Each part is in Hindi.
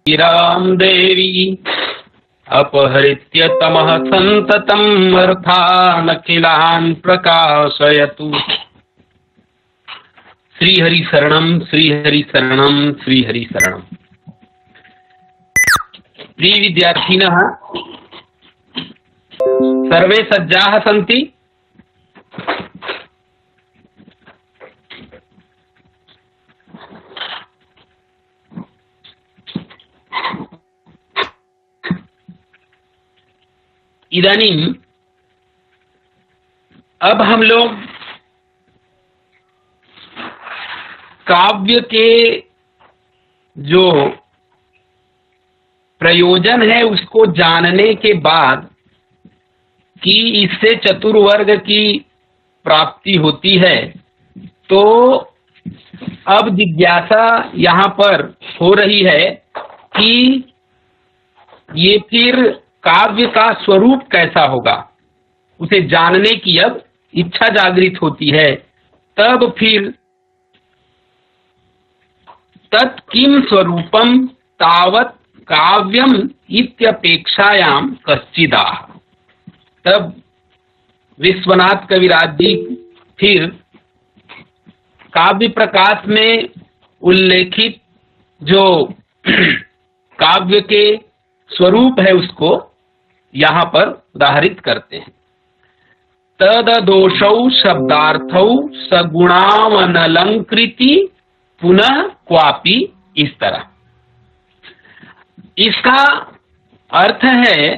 राम देवी अपहृत्य तमः संततम् अर्थानखिलान् प्रकाशयतु। श्रीहरि शरणं श्रीहरि शरणं श्रीहरि शरणं। प्रिय विद्यार्थिनः सर्वे सज्जाः सन्ति? इदानीं अब हम लोग काव्य के जो प्रयोजन है उसको जानने के बाद कि इससे चतुर्वर्ग की प्राप्ति होती है, तो अब जिज्ञासा यहाँ पर हो रही है कि ये फिर काव्य का स्वरूप कैसा होगा, उसे जानने की अब इच्छा जागृत होती है। तब फिर तत् किम स्वरूपम तावत काव्यम इत्यपेक्षायाम कश्चिदाह। तब विश्वनाथ कविराज जी फिर काव्य प्रकाश में उल्लेखित जो काव्य के स्वरूप है उसको यहाँ पर उदाहरित करते हैं। तददोषौ शब्दार्थौ सगुणावनलंकृति पुनः क्वापि, इस तरह इसका अर्थ है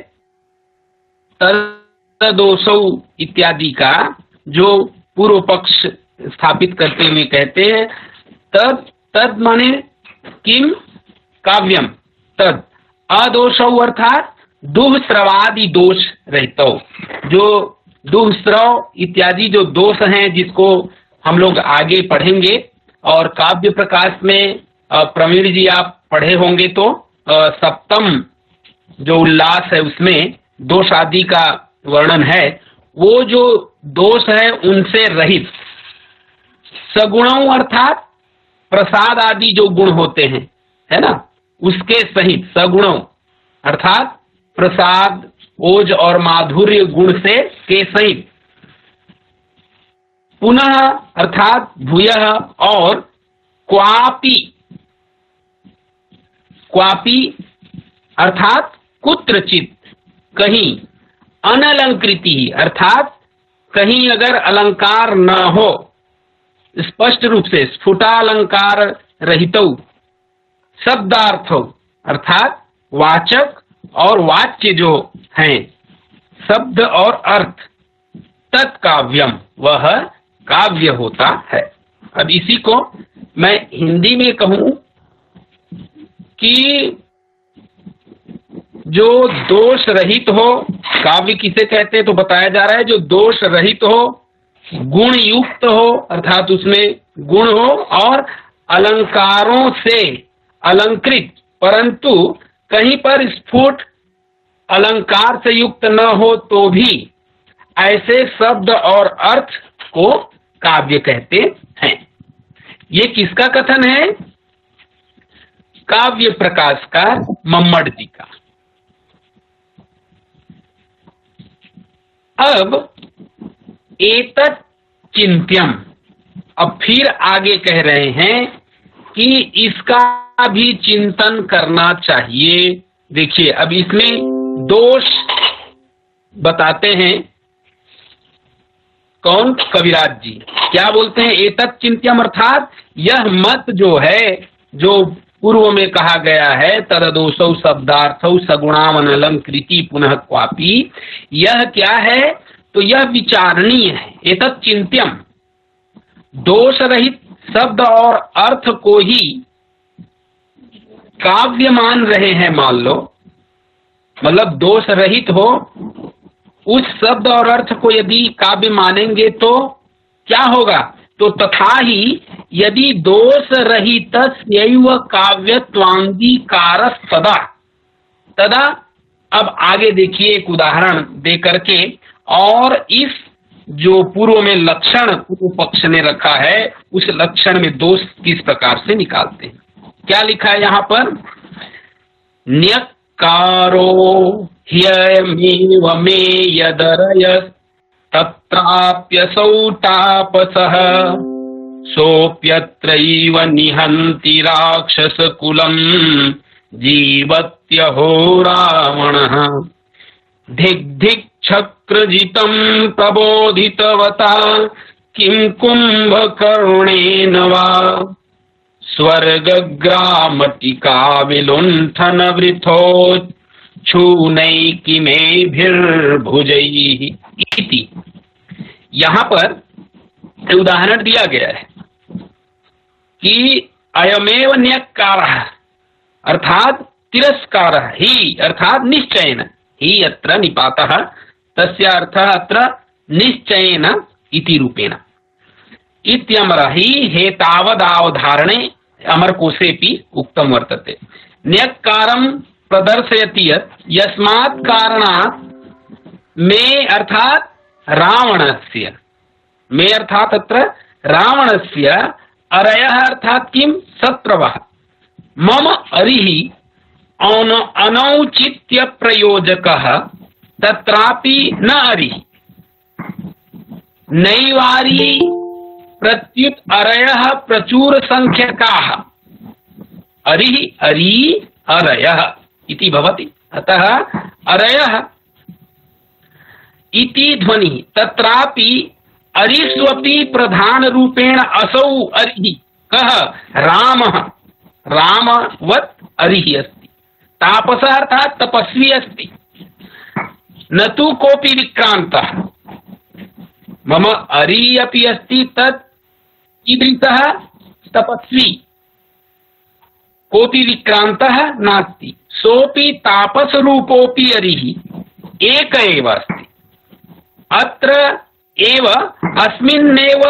तददोषौ इत्यादि का जो पूर्व पक्ष स्थापित करते हुए कहते हैं तद तद माने किम काव्यम तद अदोषौ अर्थात दुःस्रवादि दोष रहता, जो दुःस्रव इत्यादि जो दोष हैं जिसको हम लोग आगे पढ़ेंगे। और काव्य प्रकाश में प्रवीण जी आप पढ़े होंगे तो सप्तम जो उल्लास है उसमें दोष आदि का वर्णन है। वो जो दोष है उनसे रहित सगुणों अर्थात प्रसाद आदि जो गुण होते हैं, है ना, उसके सहित सगुणों अर्थात प्रसाद ओज और माधुर्य गुण से के सहित, पुनः अर्थात भूयः और क्वापि, क्वापि अर्थात कुत्रचित कहीं, अनलंकृति अर्थात कहीं अगर अलंकार न हो, स्पष्ट रूप से स्फुटालंकार रहितौ, शब्दार्थौ अर्थात वाचक और वाच्य जो हैं शब्द और अर्थ, तत्काव्यम वह काव्य होता है। अब इसी को मैं हिंदी में कहूं कि जो दोष रहित हो, काव्य किसे कहते हैं तो बताया जा रहा है जो दोष रहित हो, गुण युक्त हो अर्थात उसमें गुण हो और अलंकारों से अलंकृत, परंतु कहीं पर स्फुट अलंकार से युक्त न हो तो भी ऐसे शब्द और अर्थ को काव्य कहते हैं। ये किसका कथन है? काव्य प्रकाशकार मम्मट जी का। अब एतत् चिंत्यम, अब फिर आगे कह रहे हैं कि इसका भी चिंतन करना चाहिए। देखिए अब इसमें दोष बताते हैं कौन? कविराज जी क्या बोलते हैं? एतत् चिंत्यम अर्थात यह मत जो है, जो पूर्व में कहा गया है तददोषौ शब्दार्थौ सगुणावनलंकृति पुनः क्वापि, यह क्या है? तो यह विचारणीय है। एतत् चिंत्यम, दोष रहित शब्द और अर्थ को ही काव्य मान रहे हैं, मान लो, मतलब दोष रहित हो, उस शब्द और अर्थ को यदि काव्य मानेंगे तो क्या होगा? तो तथा ही यदि दोष रहित काव्यत्वांगीकार तदा तदा। अब आगे देखिए एक उदाहरण दे करके, और इस जो पूर्व में लक्षण पूर्व पक्ष ने रखा है उस लक्षण में दोष किस प्रकार से निकालते हैं। क्या लिखा है यहाँ पर? न्यक्कारो ह्ययमेव मे यदरयस्तत्राप्यसौ तापसः सोऽप्यत्रैव निहन्ति राक्षसकुलम् जीवत्यहो रावणः। धिक् धिक् चक्रजितं प्रबोधितवता किं कुम्भकर्णेन वा स्वर्गग्रामटिका विलुण्ठनवृथोच्छूनैकिमेभिर्भुजैः इति। यहाँ पर उदाहरण दिया गया है कि अयमेव न्यक्कारः अर्थात तिरस्कारः ही अर्थात निश्चयेन ही अत्र निपातः तस्य अर्थः अत्र निश्चयेन इति रूपेण इत्यमरः हि हेतावदावधारणे अमरकोशेऽपि उक्तं वर्तते। न्यक्कारं प्रदर्शयति यत् यस्मात् कारणात् मे अर्थात रावणस्य मे अर्थात अत्र रावणस्य अरयः अर्थात किं शत्रवः मम अरिः अनौचित्य प्रयोजकः तत्रापि न अरिः नैवारी प्रत्युत अरयः प्रचुर संख्यकाः अरिः अरी अरयः इति भवति। अतः अरयः इति ध्वनिः तत्रापि अरिष्वपि प्रधान रूपेण असौ अरिः कः रामः रामवत् अरिः अस्ति। तापसः अर्थात तपस्वी अस्ति न तु कोऽपि विक्रान्तः। मम अरि अपि अस्ति तत् कीदृशः तपस्वी कोऽपि विक्रान्तः नास्ति। सोऽपि तापसरूपोऽपि अरिः एक एव अस्ति। अत्र एव अस्मिन्नेव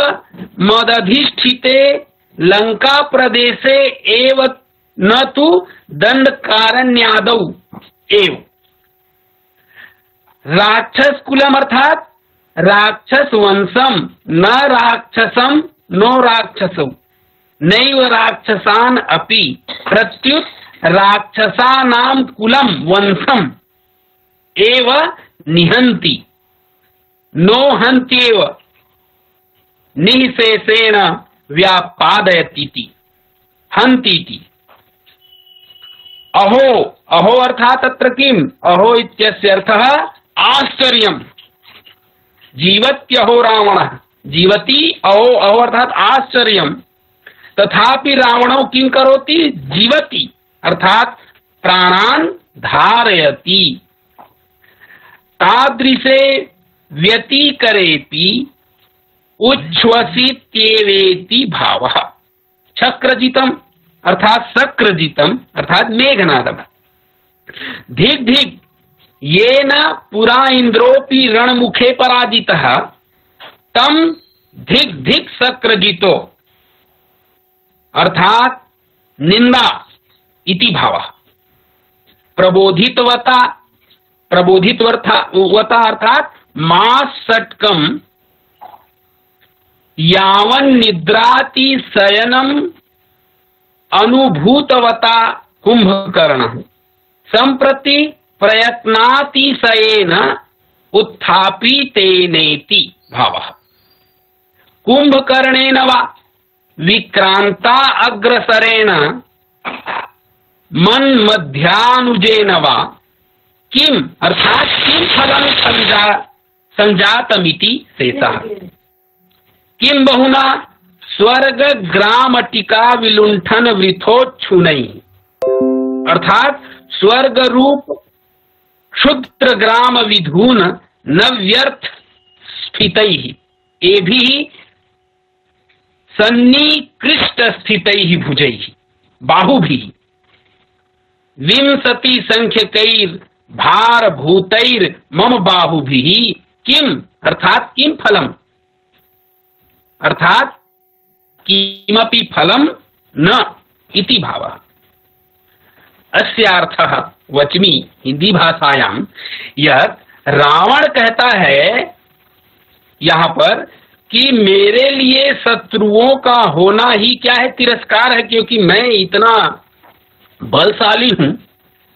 मदधिष्ठिते लंका प्रदेशे एव न तु दंडकारण्यादौ एव। राक्षस कुलम अर्थात राक्षस वंशम न राक्षसम नो राक्षसौ नैव राक्षसान अपि प्रत्युत राक्षसानां कुलम वंशम एव निहन्ति नो हन्त्येव निःशेषेण व्यापादयतीति हन्तीति। अहो अहो अर्थात अत्र किम् अहो इत्यस्य अर्थः आश्चर्यम्। जीवत्यहो रावणः जीवति अहो अहो अर्थात आश्चर्यम्। तथापि रावणो किं करोति जीवति अर्थात प्राणान् धारयति। तादृशे व्यतिकरेपि उच्छ्वसित्येवेति भावः। चक्रजितम अर्थात सक्रजितम अर्थात मेघनादम। धिक् धिक् येन पुरा इंद्रोपि रणमुखे पराजितः तम धिक् धिक् सक्रजितो अर्थात निंदा इति भावः। प्रबोधितवता प्रबोधितवता अर्थात मास षट्कम यावन्निद्राति शयनम अनुभूतवता कुंभकर्णः संप्रति प्रयत्नातिशयेन उत्थापितेनेति भावः। कुंभकर्णेन वा विक्रांता अग्रसरेण मन्मध्यानुजेन वा किम अर्थात किम फलं संजातमिति शेषः। किम बहुना स्वर्ग ग्रामटिका विलुंठन वृथोच्छूनैः अर्थात स्वर्ग रूप क्षुद्र ग्राम विधून न व्यर्थ स्थितैः एभिः सन्निकृष्ट स्थितैः भुजैः बाहुभिः विंशति संख्यकैर् भारभूतैर् मम बाहुभिः किम अर्थात किम फलम् अर्थात किमपि फलं न इति भावः। अस्यार्थः वच्मि हिंदी भाषायां यह रावण कहता है यहाँ पर कि मेरे लिए शत्रुओं का होना ही क्या है तिरस्कार है, क्योंकि मैं इतना बलशाली हूं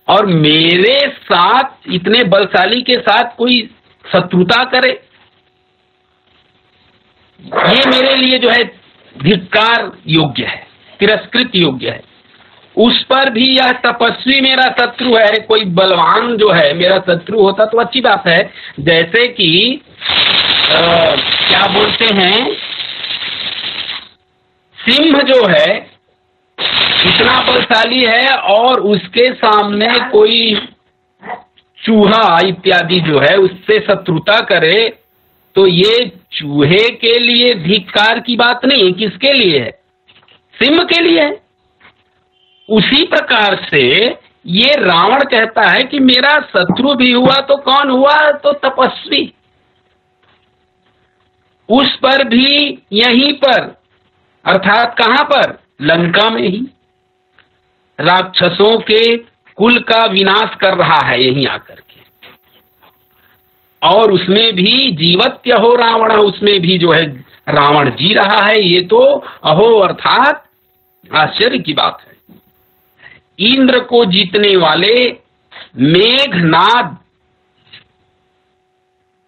और मेरे साथ इतने बलशाली के साथ कोई शत्रुता करे, ये मेरे लिए जो है धिक्कार योग्य है, तिरस्कृत योग्य है। उस पर भी यह तपस्वी मेरा शत्रु है, कोई बलवान जो है मेरा शत्रु होता तो अच्छी बात है। जैसे कि क्या बोलते हैं, सिंह जो है इतना बलशाली है और उसके सामने कोई चूहा इत्यादि जो है उससे शत्रुता करे तो ये चूहे के लिए धिक्कार की बात नहीं है, किसके लिए है? सिंह के लिए है। उसी प्रकार से ये रावण कहता है कि मेरा शत्रु भी हुआ तो कौन हुआ? तो तपस्वी। उस पर भी यहीं पर, अर्थात कहां पर? लंका में ही राक्षसों के कुल का विनाश कर रहा है यहीं आकर के। और उसमें भी जीवत्य हो रावण, उसमें भी जो है रावण जी रहा है। ये तो अहो अर्थात आश्चर्य की बात है। इंद्र को जीतने वाले मेघनाद,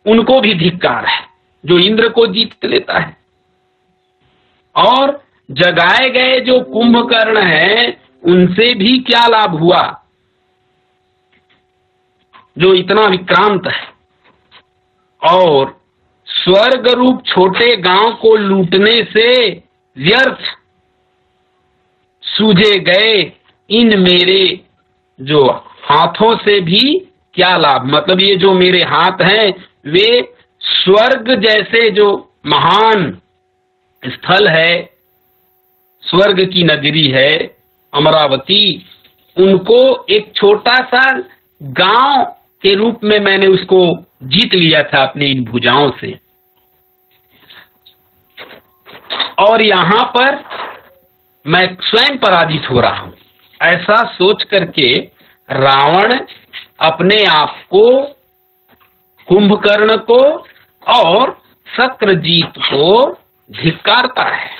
उनको भी धिक्कार है जो इंद्र को जीत लेता है। और जगाए गए जो कुंभकर्ण हैं उनसे भी क्या लाभ हुआ, जो इतना विक्रांत है। और स्वर्ग रूप छोटे गांव को लूटने से व्यर्थ सूझे गए इन मेरे जो हाथों से भी क्या लाभ। मतलब ये जो मेरे हाथ हैं वे स्वर्ग जैसे जो महान स्थल है, स्वर्ग की नगरी है अमरावती, उनको एक छोटा सा गांव के रूप में मैंने उसको जीत लिया था अपनी इन भुजाओं से। और यहां पर मैं स्वयं पराजित हो रहा हूं, ऐसा सोच करके रावण अपने आप को, कुंभकर्ण को और शक्रजीत को धिक्कारता है।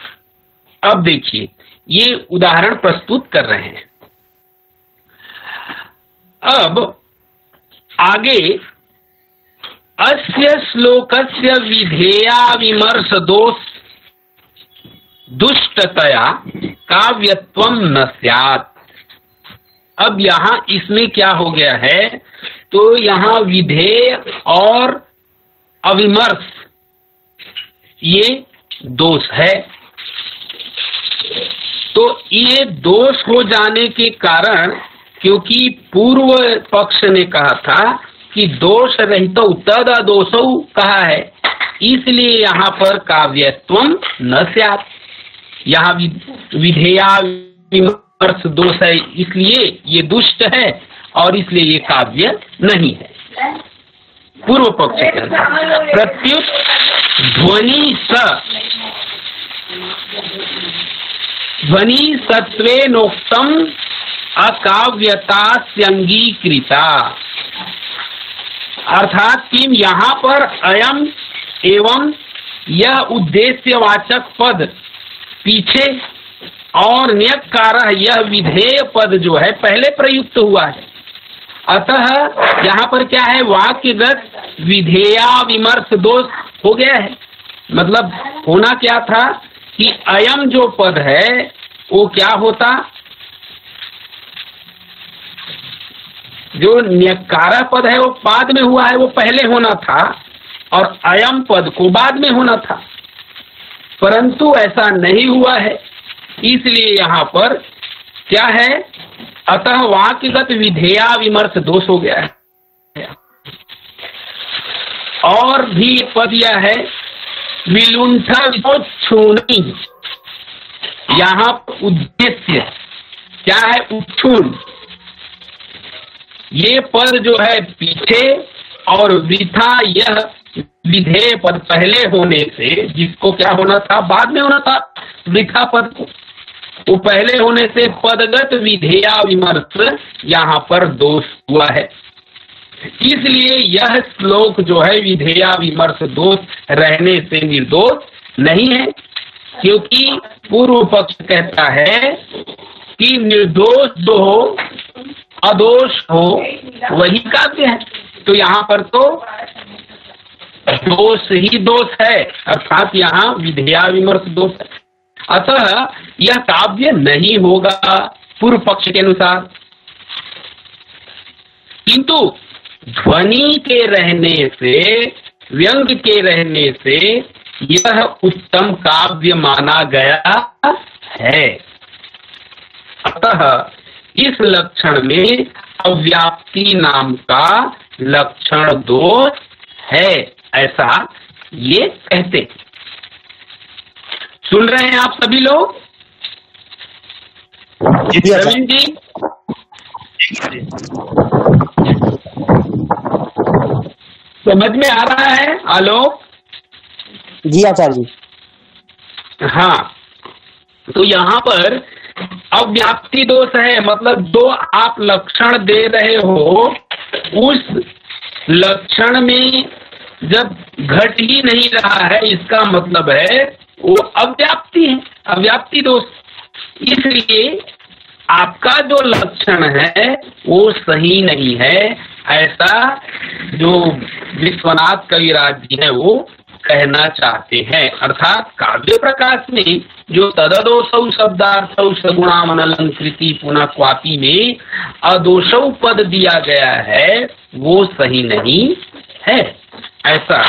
अब देखिए ये उदाहरण प्रस्तुत कर रहे हैं। अब आगे अस्य श्लोकस्य विधेया विमर्श दोष दुष्टतया काव्यत्वम न स्यात्। अब यहां इसमें क्या हो गया है, तो यहां विधेय और अविमर्श ये दोष है। तो ये दोष हो जाने के कारण, क्योंकि पूर्व पक्ष ने कहा था कि दोष रहित तद अदोषौ कहा है, इसलिए यहाँ पर काव्यत्वम न स्यात्। यहाँ विधेया विमर्श दोष है, इसलिए ये दुष्ट है और इसलिए ये काव्य नहीं है। पूर्व पक्ष कहता है प्रत्युत ध्वनि सत्वेनोक्तम अकाव्यता स्यंगीकृता। अर्थात कि यहाँ पर अयम एवं यह उद्देश्यवाचक पद पीछे और न्यक्कारः यह विधेय पद जो है पहले प्रयुक्त हुआ है। अतः यहाँ पर क्या है, वाक्यगत विधेया विमर्श दोष हो गया है। मतलब होना क्या था कि अयम जो पद है वो क्या होता, जो न्यक्कारः पद है वो बाद में हुआ है, वो पहले होना था और अयम पद को बाद में होना था, परंतु ऐसा नहीं हुआ है। इसलिए यहाँ पर क्या है, अतः वाक्यगत विधेया विमर्श दोष हो गया है। और भी पद यह है विलुंठोच्छूनि, यहाँ उद्देश्य क्या है, उच्छून। ये पद जो है पीछे और वृथा यह विधेय पद पहले होने से, जिसको क्या होना था बाद में होना था, वृथा पद को वो पहले होने से पदगत विधेया विमर्श यहाँ पर दोष हुआ है। इसलिए यह श्लोक जो है विधेया विमर्श दोष रहने से निर्दोष नहीं है, क्योंकि पूर्व पक्ष कहता है कि निर्दोष जो हो अदोष हो वही काव्य है। तो यहाँ पर तो दोष ही दोष है, अर्थात यहाँ विधेया विमर्श दोष है। अतः यह काव्य नहीं होगा पूर्व पक्ष के अनुसार। किंतु ध्वनि के रहने से, व्यंग के रहने से यह उत्तम काव्य माना गया है। अतः इस लक्षण में अव्याप्ति नाम का लक्षण दोष है, ऐसा ये कहते। सुन रहे हैं आप सभी लोग? प्रवीण जी, समझ में आ रहा है? आलोक जी आचार्य जी। हाँ, तो यहाँ पर अव्याप्ति दोष है, मतलब जो आप लक्षण दे रहे हो उस लक्षण में जब घट ही नहीं रहा है, इसका मतलब है वो अव्याप्ति है, अव्याप्ति दोष। इसलिए आपका जो लक्षण है वो सही नहीं है, ऐसा जो विश्वनाथ कविराज जी है वो कहना चाहते हैं। अर्थात काव्य प्रकाश में जो तददोषौ शब्दार्थौ सगुणामनलंकृति पुनः क्वापी में अदोषौ पद दिया गया है वो सही नहीं है, ऐसा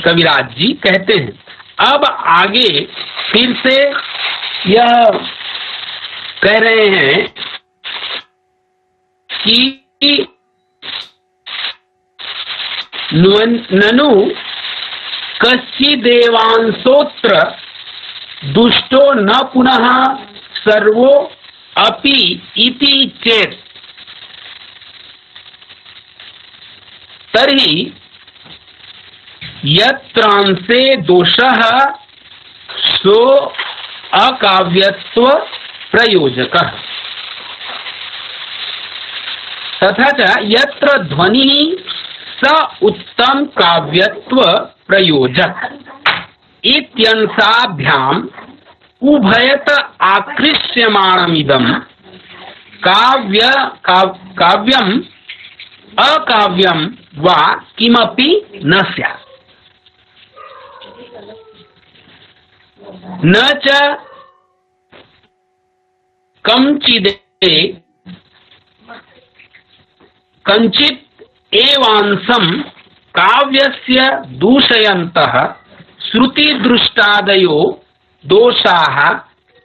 कविराज जी कहते हैं। अब आगे फिर से यह कह रहे हैं कि ननु कश्चिदेवांशोत्र दुष्टो न पुनः सर्वो अपि इति चेत् तर्हि यत्रांशे दोषः सो अकाव्यत्व प्रयोजकः तथा च यत्र ध्वनिः स उत्तम काव्यत्व प्रयोजक इत्यंशाभ्याम उभयत आकृष्यमाणमिदं काव्यम अकाव्यम वा किमपि न स्यात् न च कंचित् एवांशं काव्यस्य दूषयन्तः श्रुतिदृष्टादयो दोषाः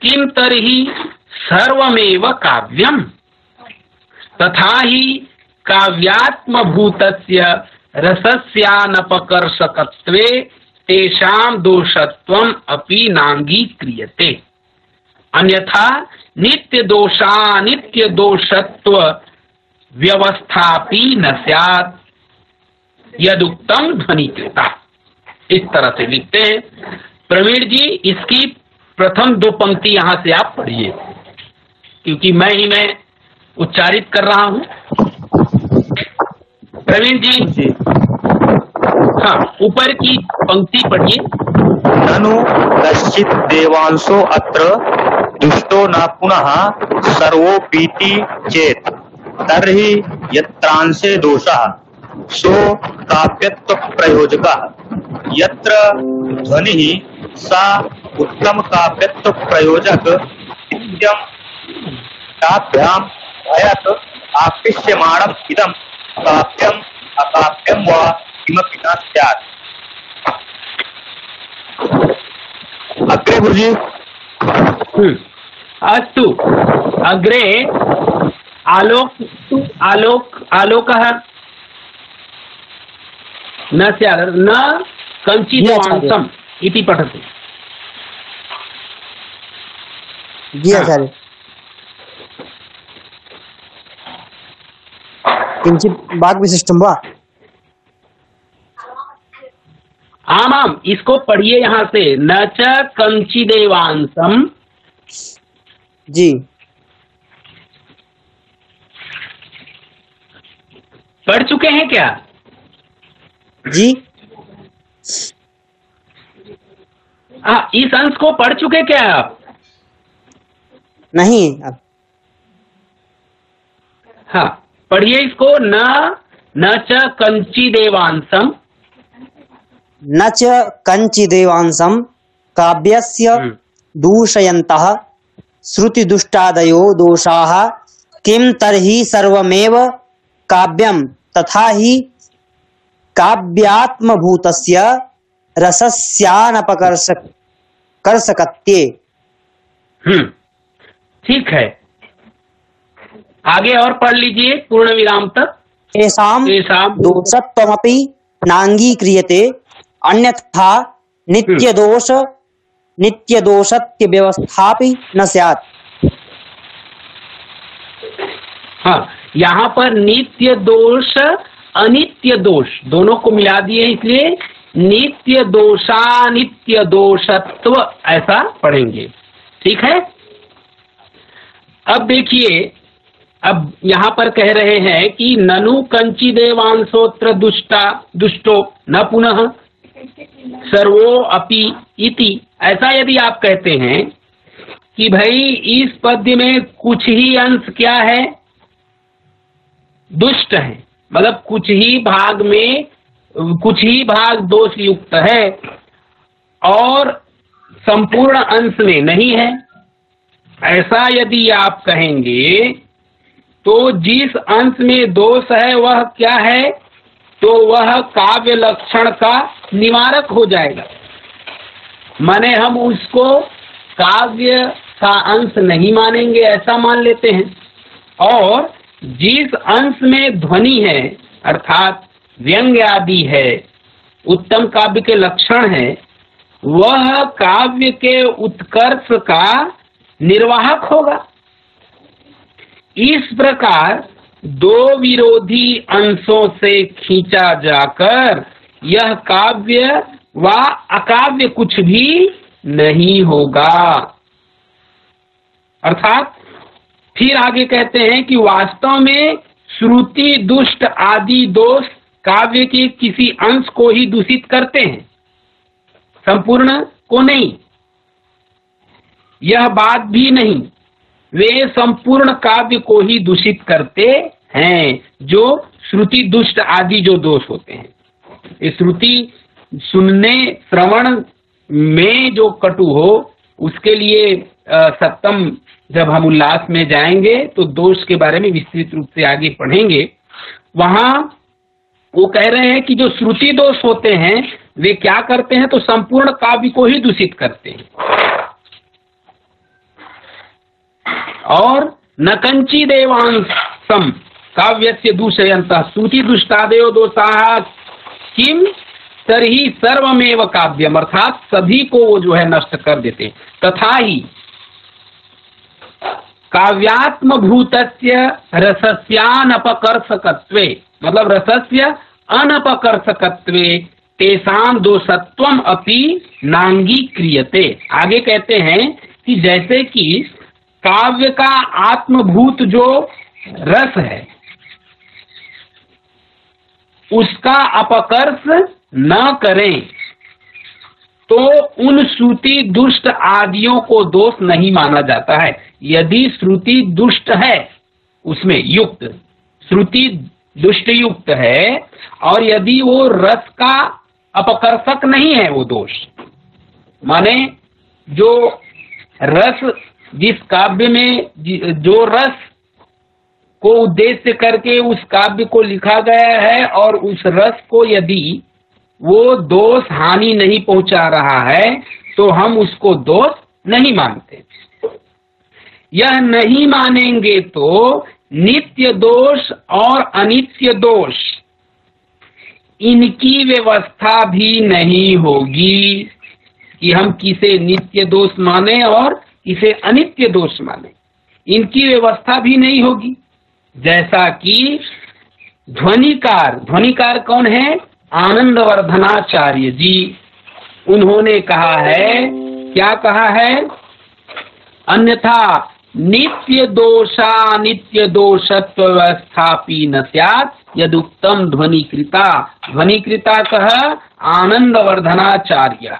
किं तर्हि सर्वमेव काव्यम् तथा हि काव्यात्मभूतस्य रसस्यानपकर्षकत्वे तेषां दोषत्वम् अपि नांगीक्रियते अन्यथा नित्य दोषत्व व्यवस्थापि न स्यात् यदुक्तम ध्वनिकृता। इस तरह से लिखते हैं। प्रवीण जी, इसकी प्रथम दो पंक्ति यहां से आप पढ़िए, क्योंकि मैं उच्चारित कर रहा हूं। प्रवीण जी, हाँ, ऊपर की पंक्ति पढ़िए। ननु कश्चित् देवांशो अत्र दुष्टो न पुनः सर्वोपीति चेत् तर्हि यत्रांशे दोषः सो काव्यत्व प्रयोजकः यत्र ध्वनिः सा उत्तम काव्यत्व प्रयोजक इत्यं ताभ्याम् भयत् आकृष्यमाणम् इदं काव्यम् अकाव्यं वा किमपि न स्यात्। अग्रे गुरुजी। अस्तु, अग्रे आलोकः न स्यात् न कंचिदेवांशम् इति पठतु। जी आचार्य। किंचित् वाक्विशिष्टं वा? आमाम, इसको पढ़िए यहाँ से। न च कंचिदेवांशम्। जी, पढ़ चुके हैं क्या? जी हाँ, इस अंश को पढ़ चुके क्या आप? नहीं। हाँ, पढ़िए इसको। न च कंची देवांसम, न च कंचिदेवांसं काव्यस्य दूषयन्तः श्रुतिदुष्टादयो दोषाः किं तर्हि सर्वमेव काव्यं तथा हि काव्यात्मभूतस्य रसस्यानपकर्षकत्ये। ठीक है, आगे और पढ़ लीजिए पूर्ण विराम तक। तेषां दोषत्वमपि नांगीक्रियते अन्यथा नित्यदोषत्य व्यवस्थापि न स्यात्। हाँ, यहाँ पर नित्य दोष अनित्य दोष दोनों को मिला दिए, इसलिए नित्य दोषानित्य दोषत्व ऐसा पढ़ेंगे। ठीक है। अब देखिए, अब यहाँ पर कह रहे हैं कि ननु कंची देवांशोत्र दुष्टो न पुनः सर्वो अपि इति। ऐसा यदि आप कहते हैं कि भाई इस पद्य में कुछ ही अंश क्या है, दुष्ट है, मतलब कुछ ही भाग दोष युक्त है और संपूर्ण अंश में नहीं है, ऐसा यदि आप कहेंगे तो जिस अंश में दोष है वह क्या है, तो वह काव्य लक्षण का निवारक हो जाएगा। माने हम उसको काव्य का अंश नहीं मानेंगे, ऐसा मान लेते हैं। और जिस अंश में ध्वनि है अर्थात व्यंग्य आदि है, उत्तम काव्य के लक्षण है, वह काव्य के उत्कर्ष का निर्वाहक होगा। इस प्रकार दो विरोधी अंशों से खींचा जाकर यह काव्य व अकाव्य कुछ भी नहीं होगा। अर्थात फिर आगे कहते हैं कि वास्तव में श्रुति दुष्ट आदि दोष काव्य के किसी अंश को ही दूषित करते हैं, संपूर्ण को नहीं। यह बात भी नहीं, वे संपूर्ण काव्य को ही दूषित करते हैं, जो श्रुति दुष्ट आदि जो दोष होते हैं। ये श्रुति सुनने श्रवण में जो कटु हो, उसके लिए सप्तम जब हम उल्लास में जाएंगे तो दोष के बारे में विस्तृत रूप से आगे पढ़ेंगे। वहां वो कह रहे हैं कि जो श्रुति दोष होते हैं वे क्या करते हैं, तो संपूर्ण काव्य को ही दूषित करते हैं। और नकंची देवांशम काव्यस्य दूषयन्तः श्रुति दुष्टादयो दोषाः किम तर्हि सर्वमेव काव्यम, अर्थात सभी को वो जो है नष्ट कर देते। तथा ही काव्यात्म भूतस्य रसस्यानपकर्षकत्वे, मतलब रसस्य अनपकर्षकत्वे तेषां दोषत्वम अपि नांगीक्रियते। आगे कहते हैं कि जैसे कि काव्य का आत्मभूत जो रस है उसका अपकर्ष न करें तो उन श्रुति दुष्ट आदियों को दोष नहीं माना जाता है। यदि श्रुति दुष्ट है, उसमें युक्त श्रुति दुष्ट युक्त है, और यदि वो रस का अपकर्षक नहीं है वो दोष, माने जो रस जिस काव्य में जो रस को उद्देश्य करके उस काव्य को लिखा गया है और उस रस को यदि वो दोष हानि नहीं पहुंचा रहा है तो हम उसको दोष नहीं मानते। यह नहीं मानेंगे तो नित्य दोष और अनित्य दोष इनकी व्यवस्था भी नहीं होगी कि हम किसे नित्य दोष माने और किसे अनित्य दोष माने, इनकी व्यवस्था भी नहीं होगी। जैसा कि ध्वनिकार कौन है, आनंदवर्धनाचार्य जी, उन्होंने कहा है, क्या कहा है, अन्यथा नित्य दोषत्व व्यवस्थापि न स्यात् यदुक्तम ध्वनिकृता कह आनंदवर्धनाचार्य।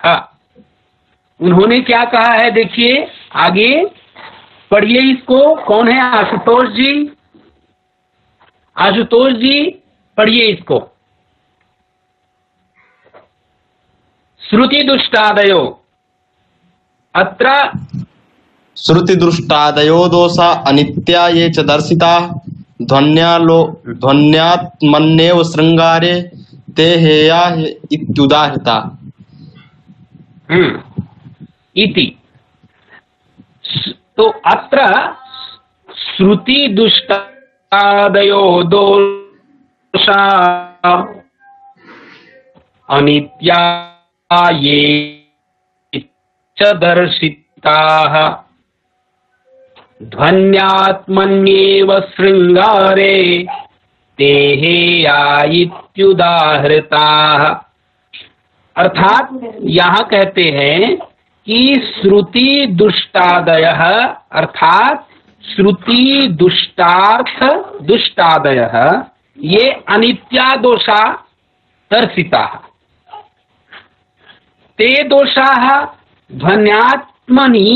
उन्होंने क्या कहा है, देखिए आगे पढ़िए इसको। कौन है, आशुतोष जी। आशुतोष जी पढ़िए इसको। श्रुति दुष्टादयो अत्र श्रुति दृष्टादयो दोषा अनित्या ये च दर्शिता ध्वन्यात्मन्येव श्रृंगारे ते हेया इत्युदाहृता। इति। तो अत्र श्रुति दुष्टादयो दोषा अनित्या ये च दर्शिताः ध्वन्यात्मन्येव श्रृंगारे ते हेया इत्युदाहृताः। अर्थात यहाँ कहते हैं कि श्रुति दुष्टादयः अर्थात श्रुति दुष्टार्थ दुष्टादयः ये अनित्या दोषा दर्शिताः ते दोषाः ध्वन्यात्मनि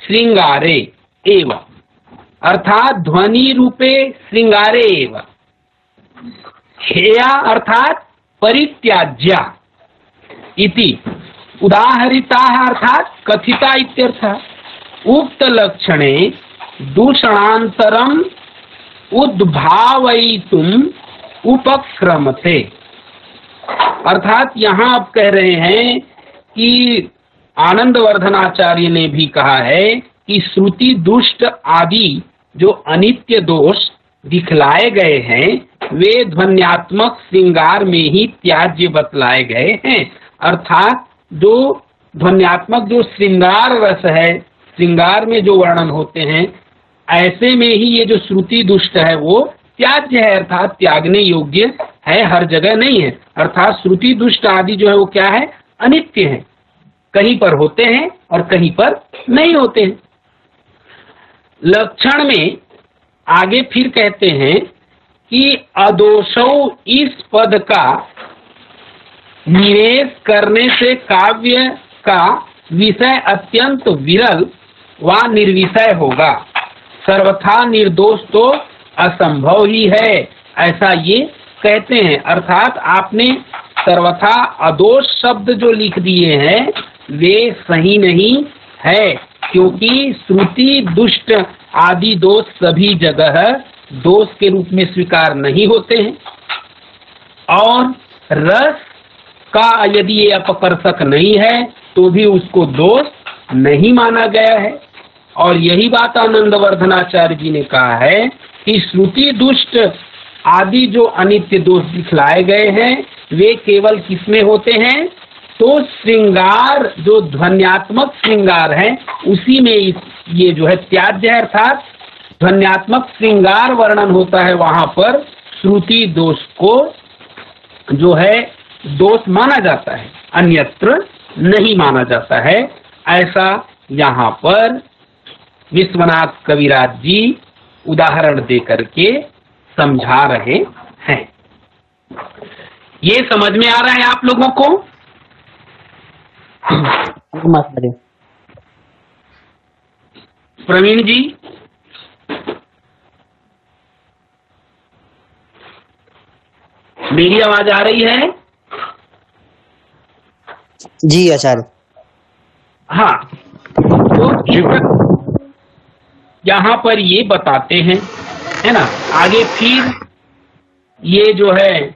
श्रृंगारे एव अर्थात ध्वनि रूपे श्रृंगारे एव हेया अर्थात परित्याज्या इति उदाहरिता अर्थात कथिता इत्यर्थः। उक्त लक्षणे दूषणांतरम उद्भावयितुम उपक्रमते। अर्थात यहाँ आप कह रहे हैं कि आनंदवर्धनाचार्य ने भी कहा है कि श्रुति दुष्ट आदि जो अनित्य दोष दिखलाए गए हैं वे ध्वन्यात्मक श्रृंगार में ही त्याज्य बतलाए गए हैं। अर्थात जो ध्वन्यात्मक जो श्रृंगार रस है श्रृंगार में जो वर्णन होते हैं ऐसे में ही ये जो श्रुति दुष्ट है वो त्याज्य है अर्थात त्यागने योग्य है, हर जगह नहीं है। अर्थात श्रुति दुष्ट आदि जो है वो क्या है अनित्य है, कहीं पर होते हैं और कहीं पर नहीं होते हैं। लक्षण में आगे फिर कहते हैं कि अदोषौ इस पद का निवेश करने से काव्य का विषय अत्यंत विरल व निर्विषय होगा, सर्वथा निर्दोष तो असंभव ही है, ऐसा ये कहते हैं। अर्थात आपने सर्वथा अदोष शब्द जो लिख दिए हैं वे सही नहीं है, क्योंकि श्रुति दुष्ट आदि दोष सभी जगह दोष के रूप में स्वीकार नहीं होते हैं और रस का यदि ये अपकर्षक नहीं है तो भी उसको दोष नहीं माना गया है। और यही बात आनंदवर्धनाचार्य जी ने कहा है कि श्रुति दुष्ट आदि जो अनित्य दोष दिखलाए गए हैं वे केवल किसमें होते हैं तो श्रृंगार जो ध्वन्यात्मक श्रृंगार है उसी में ये जो है त्याज्य है, अर्थात ध्वन्यात्मक श्रृंगार वर्णन होता है वहां पर श्रुति दोष को जो है दोष माना जाता है, अन्यत्र नहीं माना जाता है। ऐसा यहाँ पर विश्वनाथ कविराज जी उदाहरण दे करके समझा रहे हैं। ये समझ में आ रहा है आप लोगों को? प्रवीण जी, मेरी आवाज आ रही है? जी आचार्य। हाँ, तो यहाँ पर ये बताते हैं, है ना। आगे फिर ये जो है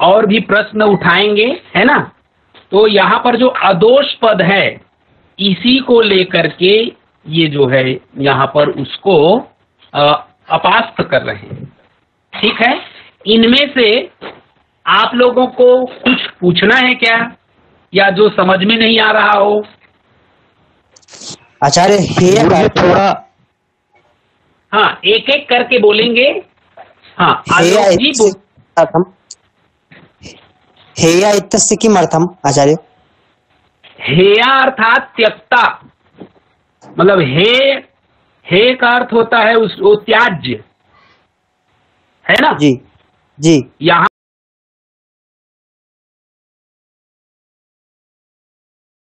और भी प्रश्न उठाएंगे, है ना। तो यहाँ पर जो अदोष पद है इसी को लेकर के ये जो है यहाँ पर उसको अपास्त कर रहे हैं, ठीक है। इनमें से आप लोगों को कुछ पूछना है क्या, या जो समझ में नहीं आ रहा हो? आचार्य हेय थोड़ा हाँ, एक एक करके बोलेंगे। हाँ, हेय इत्यस्य किमर्थम आचार्य? हेया अर्थात त्यक्ता, मतलब हे का अर्थ होता है वो त्याज्य, है ना। जी जी। यहाँ